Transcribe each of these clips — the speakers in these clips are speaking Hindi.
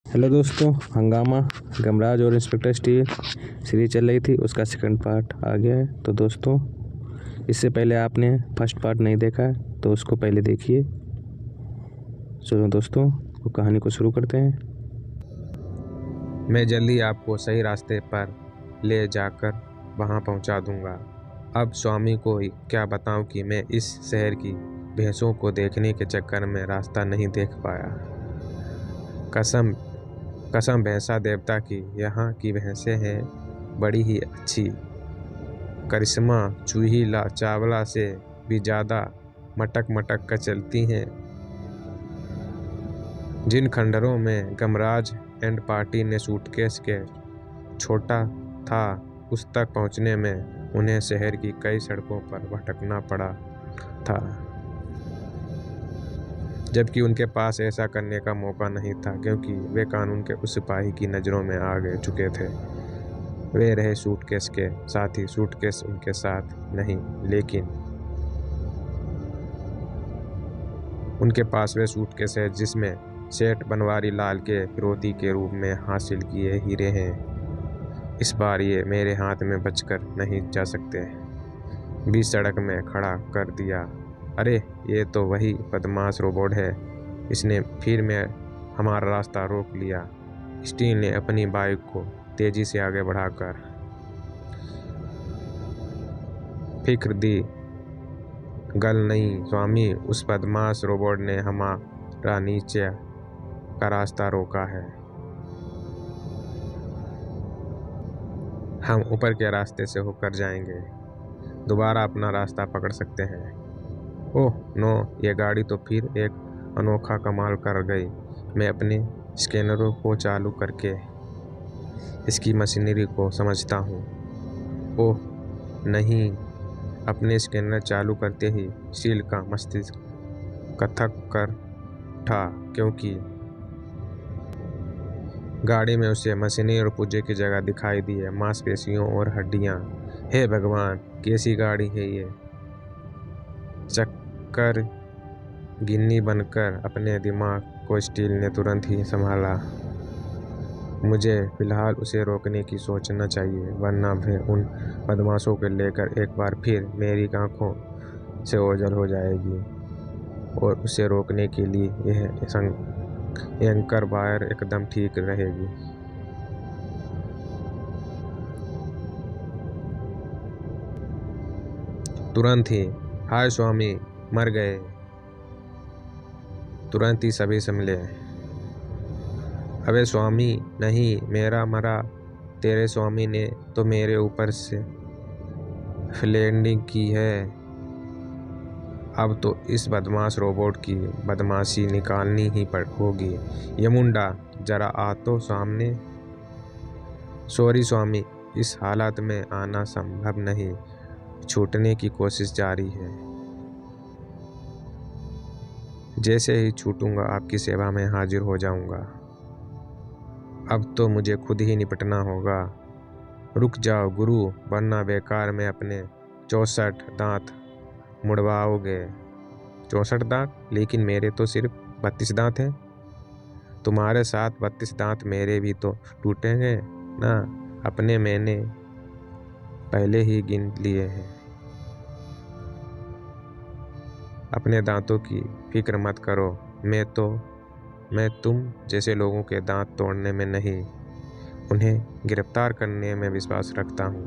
हेलो दोस्तों, हंगामा गमराज और इंस्पेक्टर स्टील सीरीज चल रही थी, उसका सेकंड पार्ट आ गया है। तो दोस्तों, इससे पहले आपने फर्स्ट पार्ट नहीं देखा है तो उसको पहले देखिए। चलो दोस्तों, वो कहानी को शुरू करते हैं। मैं जल्दी आपको सही रास्ते पर ले जाकर वहां पहुंचा दूंगा। अब स्वामी को क्या बताऊं कि मैं इस शहर की भैंसों को देखने के चक्कर में रास्ता नहीं देख पाया। कसम कसम भैंसा देवता की, यहाँ की भैंसें हैं बड़ी ही अच्छी। करिश्मा चूही चावला से भी ज़्यादा मटक मटक कर चलती हैं। जिन खंडरों में गमराज एंड पार्टी ने सूटकेस के छोटा था, उस तक पहुंचने में उन्हें शहर की कई सड़कों पर भटकना पड़ा था, जबकि उनके पास ऐसा करने का मौका नहीं था क्योंकि वे कानून के उस सिपाही की नज़रों में आ गए चुके थे। वे रहे सूटकेस के साथ ही सूटकेस उनके साथ नहीं, लेकिन उनके पास वे सूटकेस है जिसमें सेठ बनवारी लाल के फिरौती के रूप में हासिल किए हीरे हैं। इस बार ये मेरे हाथ में बचकर नहीं जा सकते। बीच सड़क में खड़ा कर दिया। अरे, ये तो वही बदमाश रोबोट है। इसने फिर में हमारा रास्ता रोक लिया। स्टील ने अपनी बाइक को तेजी से आगे बढ़ाकर फिक्र दी। गल नहीं स्वामी, उस बदमाश रोबोट ने हमारा नीचे का रास्ता रोका है। हम ऊपर के रास्ते से होकर जाएंगे, दोबारा अपना रास्ता पकड़ सकते हैं। ओह नो, ये गाड़ी तो फिर एक अनोखा कमाल कर गई। मैं अपने स्कैनरों को चालू करके इसकी मशीनरी को समझता हूँ। ओह नहीं, अपने स्कैनर चालू करते ही स्टील का मस्तिष्क कथक कर उठा, क्योंकि गाड़ी में उसे मशीनरी और पुर्जे की जगह दिखाई दी है, मांसपेशियों और हड्डियाँ। हे भगवान, कैसी गाड़ी है ये! चक्कर गिन्नी बनकर अपने दिमाग को स्टील ने तुरंत ही संभाला। मुझे फिलहाल उसे रोकने की सोचना चाहिए, वरना वह उन बदमाशों को लेकर एक बार फिर मेरी आंखों से ओझल हो जाएगी। और उसे रोकने के लिए यह एंकर वायर एकदम ठीक रहेगी। तुरंत ही, हाय स्वामी, मर गए। तुरंत ही सभी संभले। अबे स्वामी नहीं, मेरा मरा। तेरे स्वामी ने तो मेरे ऊपर से लैंडिंग की है। अब तो इस बदमाश रोबोट की बदमाशी निकालनी ही होगी। ये मुंडा जरा आ तो सामने। सॉरी स्वामी, इस हालत में आना संभव नहीं। छूटने की कोशिश जारी है। जैसे ही छूटूंगा आपकी सेवा में हाजिर हो जाऊंगा। अब तो मुझे खुद ही निपटना होगा। रुक जाओ गुरु, वरना बेकार में अपने 64 दांत मुड़वाओगे। 64 दांत? लेकिन मेरे तो सिर्फ 32 दांत हैं। तुम्हारे साथ 32 दांत मेरे भी तो टूटेंगे ना। अपने मैंने पहले ही गिन लिए हैं। अपने दांतों की फिक्र मत करो। मैं तुम जैसे लोगों के दांत तोड़ने में नहीं, उन्हें गिरफ्तार करने में विश्वास रखता हूँ।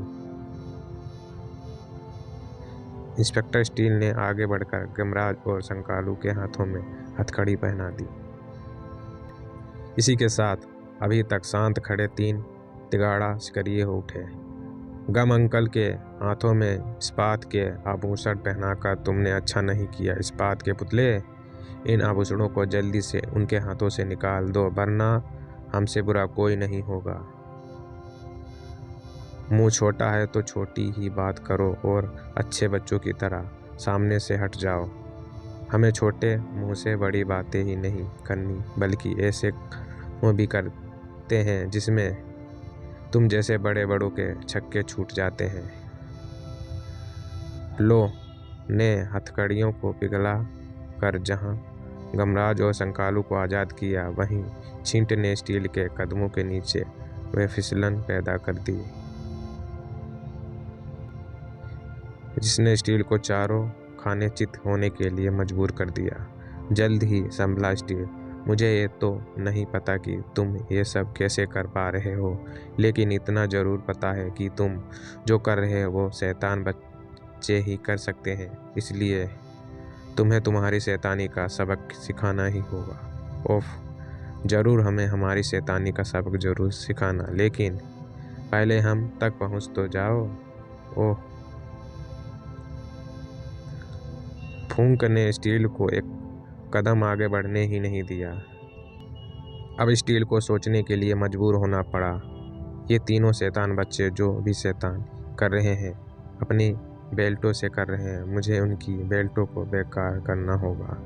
इंस्पेक्टर स्टील ने आगे बढ़कर गमराज और संकालू के हाथों में हथकड़ी पहना दी। इसी के साथ अभी तक शांत खड़े 3 तिगाड़ा शिकारिये हो उठे। गम अंकल के हाथों में इस्पात के आभूषण पहनाकर तुमने अच्छा नहीं किया। इस्पात के पुतले, इन आभूषणों को जल्दी से उनके हाथों से निकाल दो, वरना हमसे बुरा कोई नहीं होगा। मुंह छोटा है तो छोटी ही बात करो और अच्छे बच्चों की तरह सामने से हट जाओ। हमें छोटे मुंह से बड़ी बातें ही नहीं करनी, बल्कि ऐसे मुंह भी करते हैं जिसमें तुम जैसे बड़े बड़ों के छक्के छूट जाते हैं। लो ने हथकड़ियों को पिघला कर जहां गमराज और संकालू को आज़ाद किया, वहीं छींट ने स्टील के कदमों के नीचे वह फिसलन पैदा कर दी जिसने स्टील को चारों खाने चित होने के लिए मजबूर कर दिया। जल्द ही संभला स्टील, मुझे ये तो नहीं पता कि तुम ये सब कैसे कर पा रहे हो, लेकिन इतना ज़रूर पता है कि तुम जो कर रहे हो वो शैतान बच्चे ही कर सकते हैं, इसलिए तुम्हें तुम्हारी शैतानी का सबक सिखाना ही होगा। ओफ, ज़रूर, हमें हमारी शैतानी का सबक ज़रूर सिखाना, लेकिन पहले हम तक पहुंच तो जाओ। ओह, फूंक ने स्टील को एक कदम आगे बढ़ने ही नहीं दिया। अब स्टील को सोचने के लिए मजबूर होना पड़ा। ये तीनों शैतान बच्चे जो भी शैतान कर रहे हैं अपनी बेल्टों से कर रहे हैं, मुझे उनकी बेल्टों को बेकार करना होगा।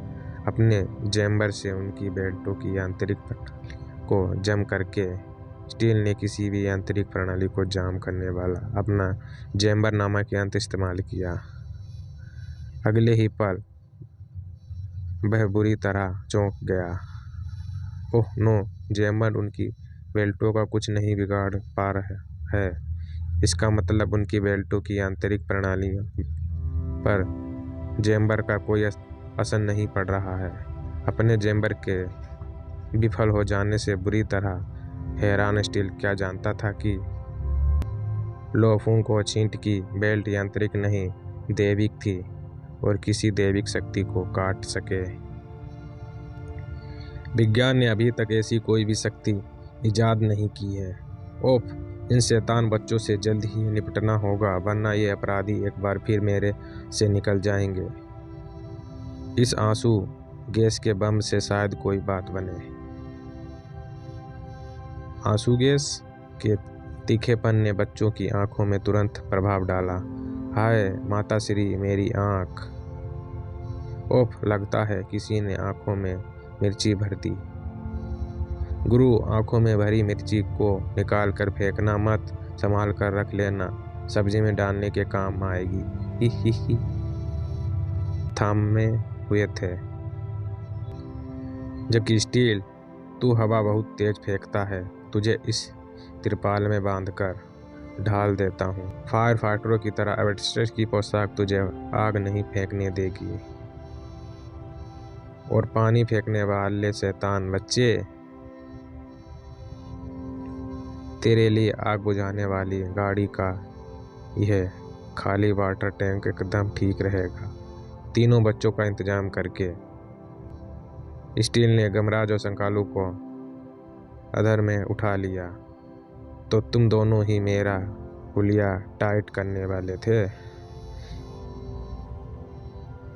अपने जैम्बर से उनकी बेल्टों की आंतरिक प्रणाली को जम करके स्टील ने किसी भी आंतरिक प्रणाली को जाम करने वाला अपना जैम्बर नामक यंत्र इस्तेमाल किया। अगले ही पल वह बुरी तरह चौंक गया। ओह नो, जैमर उनकी बेल्टों का कुछ नहीं बिगाड़ पा रहा है। इसका मतलब उनकी बेल्टों की आंतरिक प्रणालियों पर जैम्बर का कोई असर नहीं पड़ रहा है। अपने जैम्बर के विफल हो जाने से बुरी तरह हैरान स्टील क्या जानता था कि लोफों को छींट की बेल्ट यांत्रिक नहीं दैविक थी और किसी दैविक शक्ति को काट सके। विज्ञान ने अभी तक ऐसी कोई भी शक्ति इजाद नहीं की है। ओफ, इन शैतान बच्चों से जल्द ही निपटना होगा, वरना ये अपराधी एक बार फिर मेरे से निकल जाएंगे। इस आंसू गैस के बम से शायद कोई बात बने। आंसू गैस के तीखेपन ने बच्चों की आंखों में तुरंत प्रभाव डाला। हाय माता श्री, मेरी आंख! ओफ, लगता है किसी ने आंखों में मिर्ची भर दी। गुरु, आंखों में भरी मिर्ची को निकाल कर फेंकना मत, संभाल कर रख लेना, सब्जी में डालने के काम आएगी। ही। थामे हुए थे, जबकि स्टील, तू हवा बहुत तेज फेंकता है, तुझे इस तिरपाल में बांधकर ढाल देता हूँ। फायर फाइटरों की तरह एवेस्टस की पोशाक तुझे आग नहीं फेंकने देगी। और पानी फेंकने वाले शैतान बच्चे, तेरे लिए आग बुझाने वाली गाड़ी का यह खाली वाटर टैंक एकदम ठीक रहेगा। तीनों बच्चों का इंतजाम करके स्टील ने गमराज और संकालू को अधर में उठा लिया। तो तुम दोनों ही मेरा हुलिया टाइट करने वाले थे।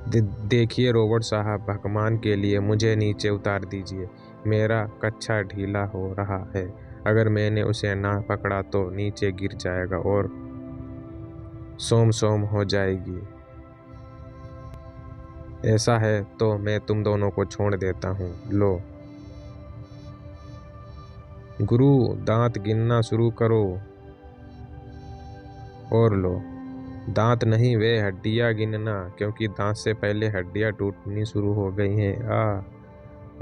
देखिए रोबोट साहब, भगवान के लिए मुझे नीचे उतार दीजिए। मेरा कच्छा ढीला हो रहा है, अगर मैंने उसे ना पकड़ा तो नीचे गिर जाएगा और सोम हो जाएगी। ऐसा है तो मैं तुम दोनों को छोड़ देता हूँ। लो गुरु, दांत गिनना शुरू करो। और लो, दांत नहीं, वे हड्डियाँ गिनना, क्योंकि दांत से पहले हड्डियाँ टूटनी शुरू हो गई हैं।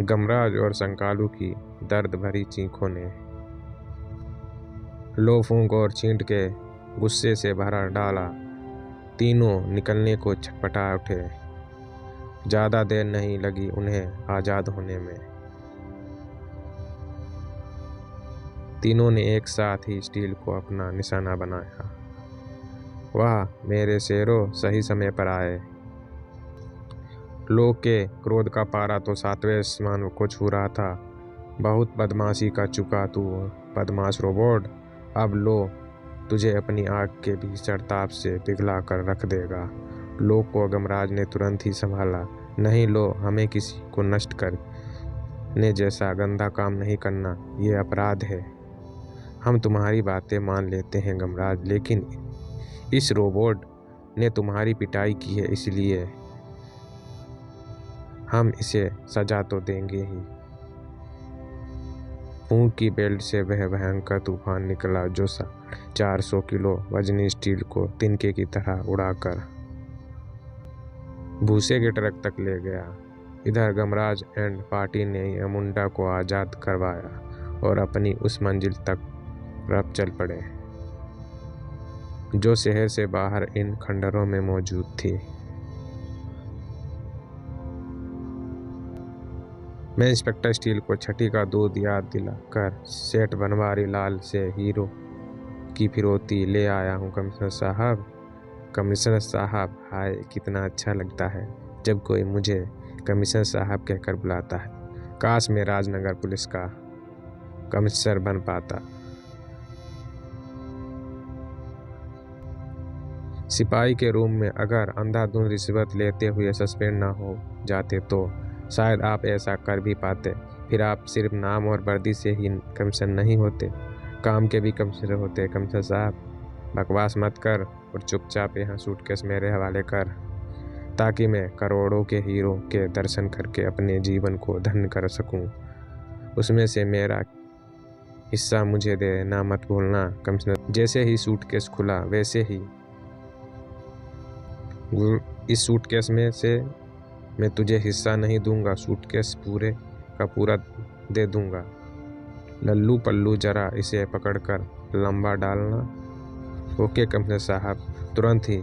गमराज और संकालू की दर्द भरी चीखों ने लो फूंक और छींट के गुस्से से भरा डाला। तीनों निकलने को छटपटा उठे। ज़्यादा देर नहीं लगी उन्हें आज़ाद होने में। तीनों ने एक साथ ही स्टील को अपना निशाना बनाया। वाह मेरे शेरों, सही समय पर आए। लोग के क्रोध का पारा तो 7वें आसमान को छू रहा था। बहुत बदमाशी कर चुका तू बदमाश रोबोट, अब लो तुझे अपनी आग के भीषण ताप से पिघला कर रख देगा। लोग को गमराज ने तुरंत ही संभाला। नहीं लो, हमें किसी को नष्ट करने जैसा गंदा काम नहीं करना, ये अपराध है। हम तुम्हारी बातें मान लेते हैं गमराज, लेकिन इस रोबोट ने तुम्हारी पिटाई की है, इसलिए हम इसे सजा तो देंगे ही। फूंक की बेल्ट से वह भयंकर तूफान निकला जो 400 किलो वजनी स्टील को तिनके की तरह उड़ाकर भूसे के ट्रक तक ले गया। इधर गमराज एंड पार्टी ने यमुंडा को आज़ाद करवाया और अपनी उस मंजिल तक रफ चल पड़े जो शहर से बाहर इन खंडरों में मौजूद थी। मैं इंस्पेक्टर स्टील को छठी का दूध याद दिलाकर सेठ बनवारी लाल से हीरो की फिरौती ले आया हूँ कमिश्नर साहब। कमिश्नर साहब, हाय कितना अच्छा लगता है जब कोई मुझे कमिश्नर साहब कहकर बुलाता है। काश मैं राजनगर पुलिस का कमिश्नर बन पाता। सिपाही के रूम में अगर अंधाधुंध रिश्वत लेते हुए सस्पेंड ना हो जाते तो शायद आप ऐसा कर भी पाते। फिर आप सिर्फ नाम और वर्दी से ही कमिश्नर नहीं होते, काम के भी कमिश्नर होते। कमिश्नर साहब बकवास मत कर और चुपचाप यहाँ सूटकेस मेरे हवाले कर, ताकि मैं करोड़ों के हीरो के दर्शन करके अपने जीवन को धन्य कर सकूं। उसमें से मेरा हिस्सा मुझे देना मत भूलना कमिश्नर। जैसे ही सूटकेस खुला वैसे ही इस सूटकेस में से मैं तुझे हिस्सा नहीं दूंगा, सूटकेस पूरे का पूरा दे दूंगा। लल्लू पल्लू जरा इसे पकड़कर लंबा डालना। ओके कमिश्नर साहब, तुरंत ही।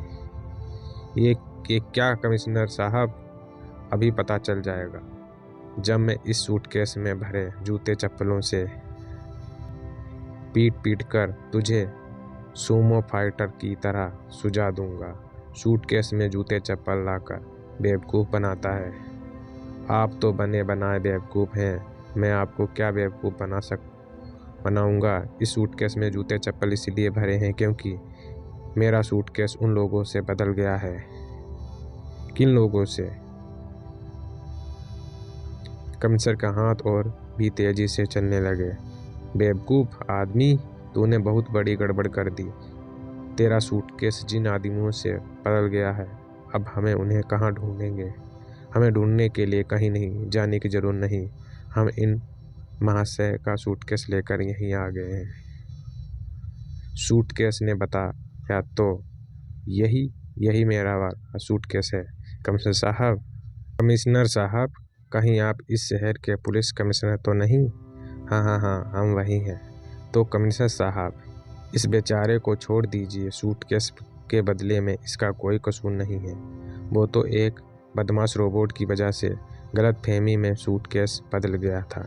ये क्या कमिश्नर साहब? अभी पता चल जाएगा जब मैं इस सूटकेस में भरे जूते चप्पलों से पीट पीट कर तुझे सूमो फाइटर की तरह सुझा दूंगा। सूटकेस में जूते चप्पल लाकर बेवकूफ़ बनाता है। आप तो बने बनाए बेवकूफ़ हैं, मैं आपको क्या बेवकूफ़ बनाऊंगा। इस सूटकेस में जूते चप्पल इसलिए भरे हैं क्योंकि मेरा सूटकेस उन लोगों से बदल गया है। किन लोगों से? कमिश्नर का हाथ और भी तेजी से चलने लगे। बेवकूफ़ आदमी, तूने बहुत बड़ी गड़बड़ कर दी। तेरा सूटकेस जिन आदमियों से बदल गया है, अब हमें उन्हें कहाँ ढूंढेंगे? हमें ढूंढने के लिए कहीं नहीं जाने की जरूरत नहीं। हम इन महाशय का सूटकेस लेकर यहीं आ गए हैं। सूटकेस ने बताया तो यही मेरा वाला सूटकेस है कमिश्नर साहब। कमिश्नर साहब, कहीं आप इस शहर के पुलिस कमिश्नर तो नहीं? हाँ, हम वही हैं। तो कमिश्नर साहब, इस बेचारे को छोड़ दीजिए। सूटकेस के बदले में इसका कोई कसूर नहीं है। वो तो एक बदमाश रोबोट की वजह से गलतफहमी में सूटकेस बदल गया था।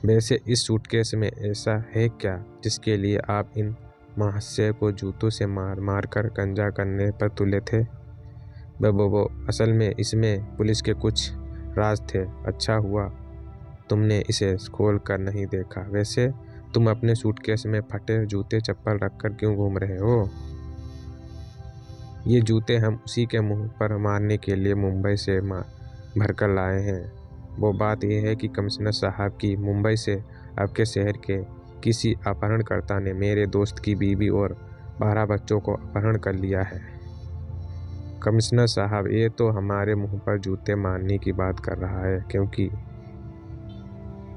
वैसे इस सूटकेस में ऐसा है क्या जिसके लिए आप इन महाशय को जूतों से मार कर गंजा करने पर तुले थे? वो असल में इसमें पुलिस के कुछ राज थे। अच्छा हुआ तुमने इसे खोल कर नहीं देखा। वैसे तुम अपने सूटकेस में फटे जूते चप्पल रखकर क्यों घूम रहे हो? ये जूते हम उसी के मुंह पर मारने के लिए मुंबई से भरकर लाए हैं। वो बात यह है कि कमिश्नर साहब की मुंबई से आपके शहर के किसी अपहरणकर्ता ने मेरे दोस्त की बीवी और 12 बच्चों को अपहरण कर लिया है। कमिश्नर साहब, ये तो हमारे मुंह पर जूते मारने की बात कर रहा है, क्योंकि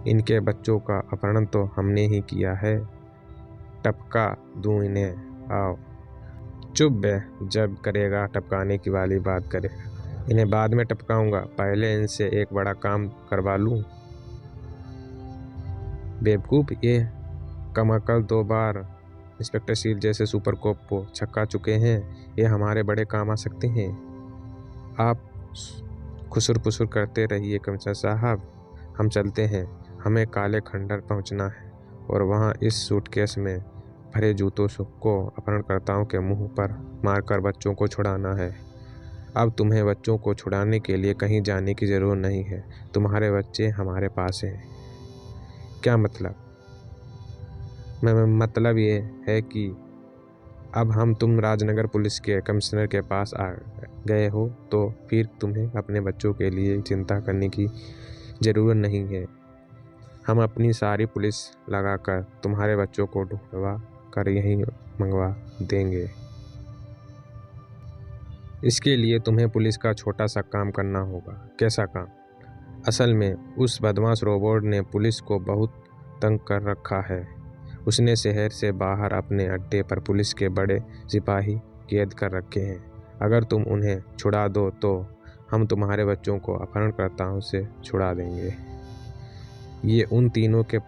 इनके बच्चों का अपहरण तो हमने ही किया है। टपका दूं इन्हें? आओ। चुप बे, जब करेगा टपकाने की वाली बात करेगा। इन्हें बाद में टपकाऊंगा, पहले इनसे एक बड़ा काम करवा लूं। बेवकूफ़, ये कमाकल 2 बार इंस्पेक्टर सील जैसे सुपर कोप को छक्का चुके हैं। ये हमारे बड़े काम आ सकते हैं। आप खुसुर पुसुर करते रहिए कमिश्नर साहब, हम चलते हैं। हमें काले खंडर पहुंचना है और वहां इस सूटकेस में भरे जूतों को अपहरणकर्ताओं के मुंह पर मारकर बच्चों को छुड़ाना है। अब तुम्हें बच्चों को छुड़ाने के लिए कहीं जाने की ज़रूरत नहीं है। तुम्हारे बच्चे हमारे पास हैं। क्या मतलब? मतलब ये है कि अब तुम राजनगर पुलिस के कमिश्नर के पास आ गए हो, तो फिर तुम्हें अपने बच्चों के लिए चिंता करने की ज़रूरत नहीं है। हम अपनी सारी पुलिस लगाकर तुम्हारे बच्चों को ढूंढवा कर यहीं मंगवा देंगे। इसके लिए तुम्हें पुलिस का छोटा सा काम करना होगा। कैसा काम? असल में उस बदमाश रोबोट ने पुलिस को बहुत तंग कर रखा है। उसने शहर से बाहर अपने अड्डे पर पुलिस के बड़े सिपाही कैद कर रखे हैं। अगर तुम उन्हें छुड़ा दो तो हम तुम्हारे बच्चों को अपहरणकर्ताओं से छुड़ा देंगे। ये उन तीनों के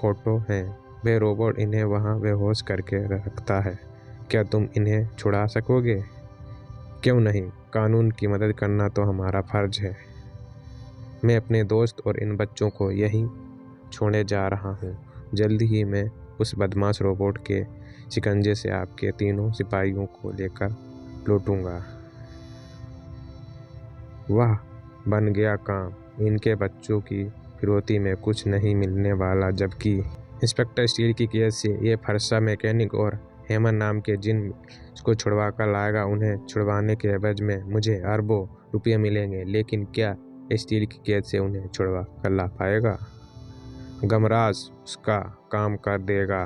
फोटो हैं। वह रोबोट इन्हें वहाँ बेहोश करके रखता है। क्या तुम इन्हें छुड़ा सकोगे? क्यों नहीं, कानून की मदद करना तो हमारा फर्ज है। मैं अपने दोस्त और इन बच्चों को यहीं छोड़ने जा रहा हूँ। जल्द ही मैं उस बदमाश रोबोट के शिकंजे से आपके तीनों सिपाहियों को लेकर लौटूंगा। वाह, बन गया काम। इनके बच्चों की फिरौती में कुछ नहीं मिलने वाला। जबकि इंस्पेक्टर स्टील की केस से ये फरसा मैकेनिक और हेमन नाम के जिन को छुड़वा कर लाएगा, उन्हें छुड़वाने के एवज में मुझे अरबों रुपये मिलेंगे। लेकिन क्या स्टील की केस से उन्हें छुड़वा कर ला पाएगा? गमराज उसका काम कर देगा,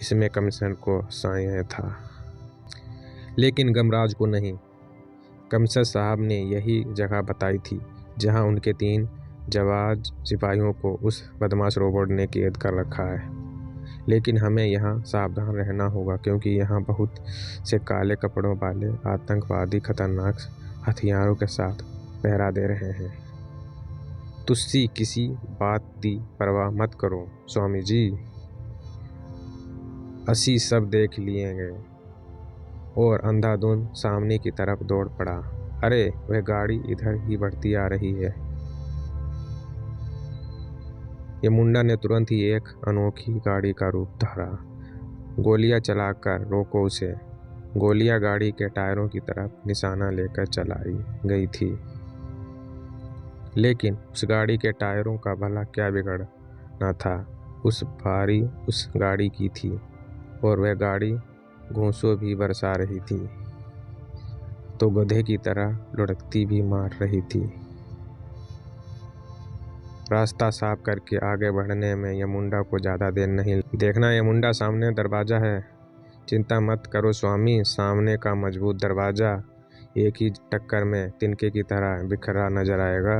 इसमें कमिश्नर को साय था। लेकिन गमराज को नहीं। कमिश्नर साहब ने यही जगह बताई थी जहां उनके 3 जाबाज सिपाहियों को उस बदमाश रोबोट ने कैद कर रखा है। लेकिन हमें यहाँ सावधान रहना होगा, क्योंकि यहाँ बहुत से काले कपड़ों वाले आतंकवादी खतरनाक हथियारों के साथ पहरा दे रहे हैं। तुस्सी किसी बात की परवाह मत करो स्वामी जी, असी सब देख लिएंगे। और अंधाधुंध सामने की तरफ दौड़ पड़ा। अरे, वह गाड़ी इधर ही बढ़ती आ रही है। यमुंडा ने तुरंत ही एक अनोखी गाड़ी का रूप धारा। गोलियां चलाकर रोको उसे। गोलियां गाड़ी के टायरों की तरफ निशाना लेकर चलाई गई थी। लेकिन उस गाड़ी के टायरों का भला क्या बिगड़ना था? उस भारी उस गाड़ी की थी, और वह गाड़ी घूंसों भी बरसा रही थी, तो गधे की तरह लुढ़कती भी मार रही थी। रास्ता साफ करके आगे बढ़ने में यमुंडा को ज़्यादा देर नहीं। देखना यमुंडा, सामने दरवाज़ा है। चिंता मत करो स्वामी, सामने का मजबूत दरवाज़ा एक ही टक्कर में तिनके की तरह बिखरा नजर आएगा।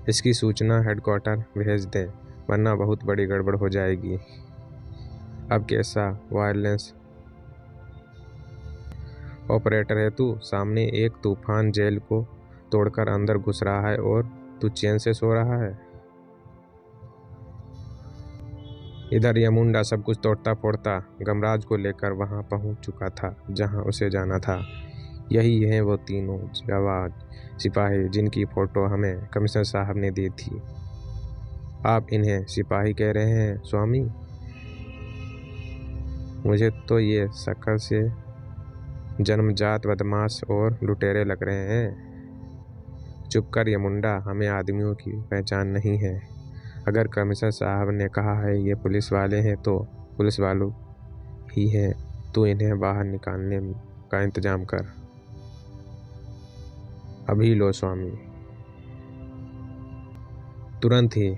इसकी सूचना हेडक्वार्टर भेज दें, वरना बहुत बड़ी गड़बड़ हो जाएगी। अब कैसा वायरलेस ऑपरेटर है तू? सामने एक तूफान जेल को तोड़कर अंदर घुस रहा है और तू चैन से सो रहा है। इधर यमुंडा सब कुछ तोड़ता फोड़ता गमराज को लेकर वहां पहुंच चुका था जहां उसे जाना था। यही है वो तीनों जाबाज सिपाही जिनकी फोटो हमें कमिश्नर साहब ने दी थी। आप इन्हें सिपाही कह रहे हैं स्वामी? मुझे तो ये शक्ल से जन्मजात बदमाश और लुटेरे लग रहे हैं। चुप कर यमुंडा, हमें आदमियों की पहचान नहीं है। अगर कमिश्नर साहब ने कहा है ये पुलिस वाले हैं, तो पुलिस वालों ही हैं। तू इन्हें बाहर निकालने का इंतजाम कर। अभी लो स्वामी। तुरंत ही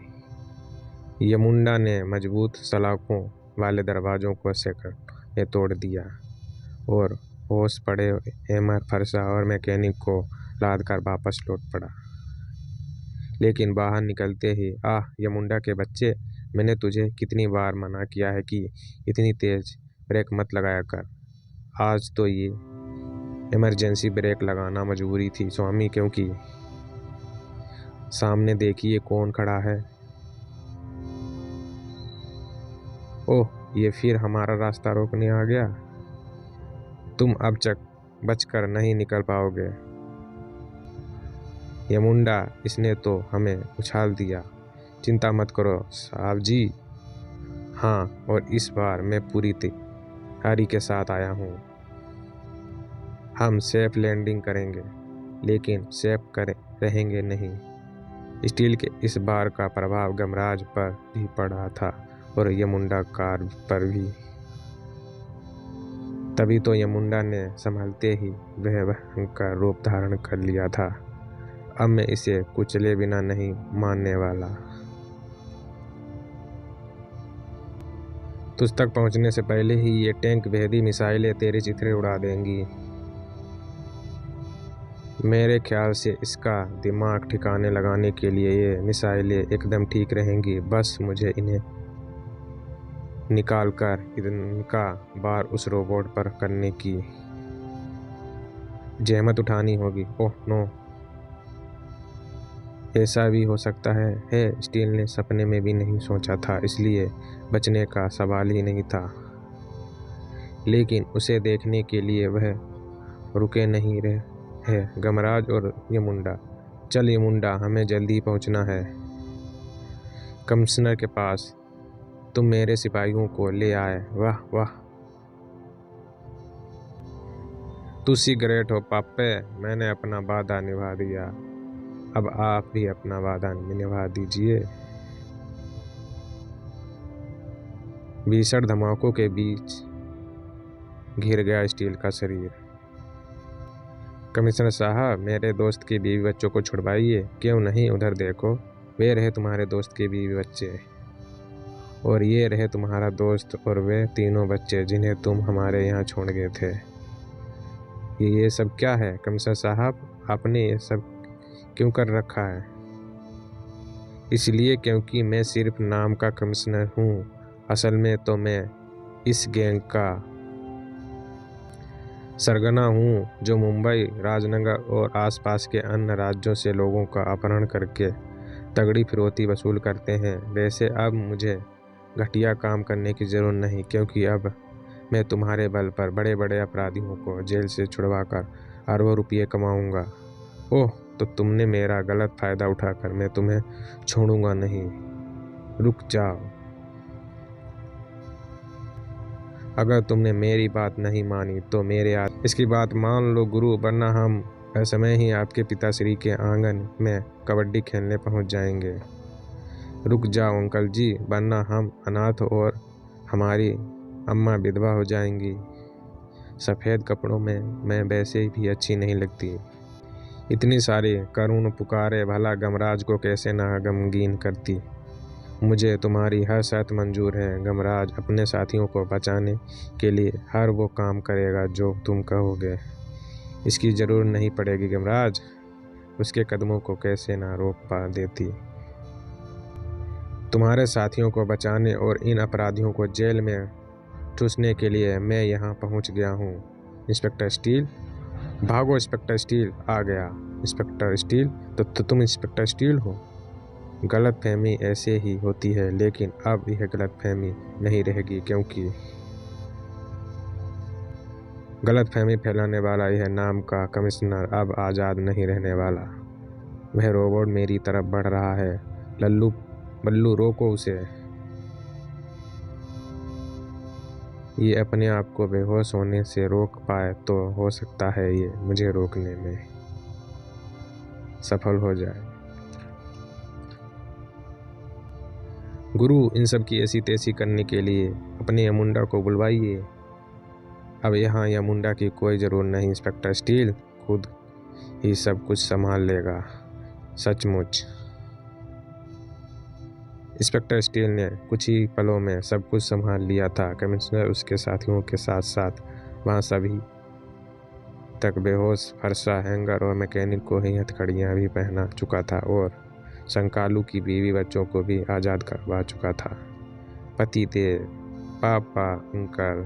यमुंडा ने मजबूत सलाखों वाले दरवाज़ों को सेकंड में तोड़ दिया और होश पड़े हेमर, फरसा और मैकेनिक को लाद कर वापस लौट पड़ा। लेकिन बाहर निकलते ही, आह यमुंडा के बच्चे, मैंने तुझे कितनी बार मना किया है कि इतनी तेज ब्रेक मत लगाया कर। आज तो ये इमरजेंसी ब्रेक लगाना मजबूरी थी स्वामी, क्योंकि सामने देखिए कौन खड़ा है। ओह, ये फिर हमारा रास्ता रोकने आ गया। तुम अब बचकर नहीं निकल पाओगे यमुंडा, इसने तो हमें उछाल दिया। चिंता मत करो साहब जी। हाँ, और इस बार मैं पूरी तैयारी के साथ आया हूँ। हम सेफ लैंडिंग करेंगे, लेकिन सेफ रहेंगे नहीं। स्टील के इस बार का प्रभाव गमराज पर भी पड़ा था और यमुंडा कार पर भी। तभी तो यमुंडा ने संभलते ही वह भयंकर रूप धारण कर लिया था। अब मैं इसे कुचले बिना नहीं मानने वाला। तुझ तक पहुंचने से पहले ही ये टैंक भेदी मिसाइलें तेरे चिथड़े उड़ा देंगी। मेरे ख्याल से इसका दिमाग ठिकाने लगाने के लिए ये मिसाइलें एकदम ठीक रहेंगी। बस मुझे इन्हें निकालकर इनका बार उस रोबोट पर करने की जहमत उठानी होगी। ओह नो, ऐसा भी हो सकता है स्टील ने सपने में भी नहीं सोचा था, इसलिए बचने का सवाल ही नहीं था। लेकिन उसे देखने के लिए वह रुके नहीं रहे है। गमराज और यमुंडा, चल यमुंडा, हमें जल्दी पहुंचना है कमिश्नर के पास। तुम मेरे सिपाहियों को ले आए, वाह वाह। तू सी ग्रेट हो पापे, मैंने अपना वादा निभा दिया, अब आप भी अपना वादा निभा दीजिए। भीषण धमाकों के बीच घिर गया स्टील का शरीर। कमिश्नर साहब, मेरे दोस्त के बीवी बच्चों को छुड़वाइए। क्यों नहीं, उधर देखो, वे रहे तुम्हारे दोस्त के बीवी बच्चे, और ये रहे तुम्हारा दोस्त और वे तीनों बच्चे जिन्हें तुम हमारे यहाँ छोड़ गए थे। ये सब क्या है कमिश्नर साहब, आपने ये सब क्यों कर रखा है? इसलिए क्योंकि मैं सिर्फ नाम का कमिश्नर हूँ, असल में तो मैं इस गैंग का सरगना हूँ जो मुंबई, राजनगर और आसपास के अन्य राज्यों से लोगों का अपहरण करके तगड़ी फिरौती वसूल करते हैं। वैसे अब मुझे घटिया काम करने की ज़रूरत नहीं, क्योंकि अब मैं तुम्हारे बल पर बड़े बड़े अपराधियों को जेल से छुड़वाकर अरबों रुपये कमाऊंगा। ओह, तो तुमने मेरा गलत फ़ायदा उठाकर मैं तुम्हें छोड़ूंगा नहीं। रुक जाओ, अगर तुमने मेरी बात नहीं मानी तो मेरे हाथ इसकी बात मान लो गुरु, वरना हम असमय ही आपके पिताश्री के आंगन में कबड्डी खेलने पहुंच जाएंगे। रुक जाओ अंकल जी, वरना हम अनाथ और हमारी अम्मा विधवा हो जाएंगी। सफ़ेद कपड़ों में मैं वैसे भी अच्छी नहीं लगती। इतनी सारी करुण पुकारे भला गमराज को कैसे ना गमगीन करती। मुझे तुम्हारी हर शर्त मंजूर है। गमराज अपने साथियों को बचाने के लिए हर वो काम करेगा जो तुम कहोगे। इसकी ज़रूरत नहीं पड़ेगी गमराज, उसके कदमों को कैसे ना रोक पा देती। तुम्हारे साथियों को बचाने और इन अपराधियों को जेल में ठूसने के लिए मैं यहाँ पहुँच गया हूँ। इंस्पेक्टर स्टील, भागो, इंस्पेक्टर स्टील आ गया। इंस्पेक्टर स्टील, तो तुम इंस्पेक्टर स्टील हो? गलतफहमी ऐसे ही होती है, लेकिन अब यह गलतफहमी नहीं रहेगी, क्योंकि गलतफहमी फैलाने वाला यह नाम का कमिश्नर अब आज़ाद नहीं रहने वाला। वह रोबोट मेरी तरफ बढ़ रहा है। लल्लू बल्लू, रोको उसे। ये अपने आप को बेहोश होने से रोक पाए तो हो सकता है ये मुझे रोकने में सफल हो जाए। गुरु, इन सब की ऐसी तैसी करने के लिए अपने यमुंडा को बुलवाइए। अब यहाँ यमुंडा की कोई ज़रूरत नहीं, इंस्पेक्टर स्टील खुद ही सब कुछ संभाल लेगा। सचमुच इंस्पेक्टर स्टील ने कुछ ही पलों में सब कुछ संभाल लिया था। कमिश्नर उसके साथियों के साथ साथ वहाँ सभी तक बेहोश फरसा, हैंगर और मैकेनिक को ही हथकड़ियाँ भी पहना चुका था, और संकालू की बीवी बच्चों को भी आज़ाद करवा चुका था। पति देव, पापा, अंकल,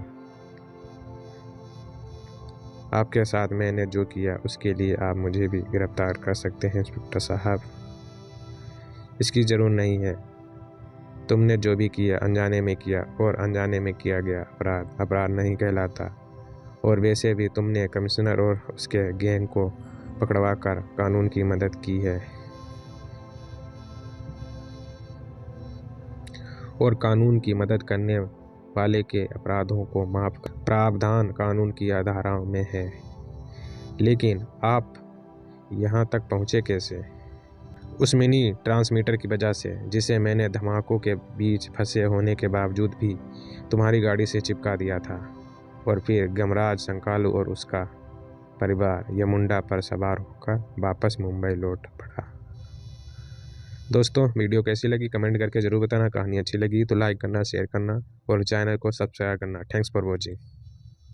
आपके साथ मैंने जो किया उसके लिए आप मुझे भी गिरफ्तार कर सकते हैं इंस्पेक्टर साहब। इसकी ज़रूरत नहीं है। तुमने जो भी किया अनजाने में किया, और अनजाने में किया गया अपराध अपराध नहीं कहलाता। और वैसे भी तुमने कमिश्नर और उसके गैंग को पकड़वा कर कानून की मदद की है, और कानून की मदद करने वाले के अपराधों को माफ कर प्रावधान कानून की धाराओं में है। लेकिन आप यहाँ तक पहुँचे कैसे? उस मिनी ट्रांसमीटर की वजह से, जिसे मैंने धमाकों के बीच फंसे होने के बावजूद भी तुम्हारी गाड़ी से चिपका दिया था। और फिर गमराज, संकालू और उसका परिवार यमुंडा पर सवार होकर वापस मुंबई लौट पड़ा। दोस्तों, वीडियो कैसी लगी कमेंट करके ज़रूर बताना। कहानी अच्छी लगी तो लाइक करना, शेयर करना और चैनल को सब्सक्राइब करना। Thanks for watching.